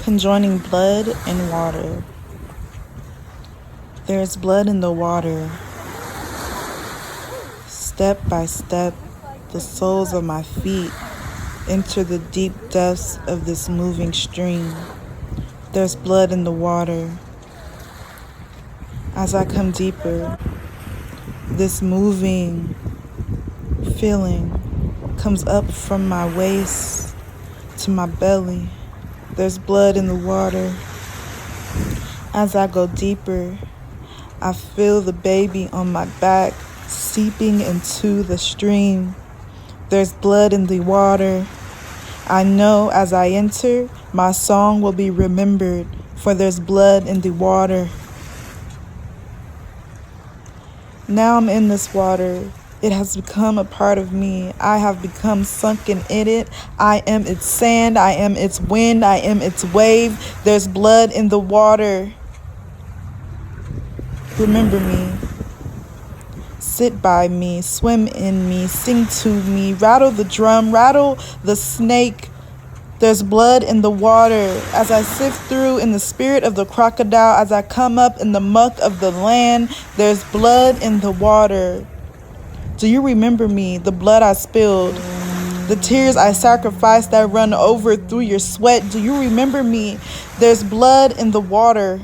conjoining blood and water. There is blood in the water. Step by step, the soles of my feet enter the deep depths of this moving stream. There's blood in the water. As I come deeper, this moving feeling comes up from my waist to my belly. There's blood in the water. As I go deeper, I feel the baby on my back seeping into the stream. There's blood in the water. I know as I enter, my song will be remembered, for there's blood in the water. Now I'm in this water. It has become a part of me. I have become sunken in it. I am its sand. I am its wind. I am its wave. There's blood in the water. Remember me. Sit by me. Swim in me. Sing to me. Rattle the drum. Rattle the snake. There's blood in the water. As I sift through in the spirit of the crocodile, as I come up in the muck of the land, there's blood in the water. Do you remember me, the blood I spilled, the tears I sacrificed that run over through your sweat? Do you remember me? There's blood in the water.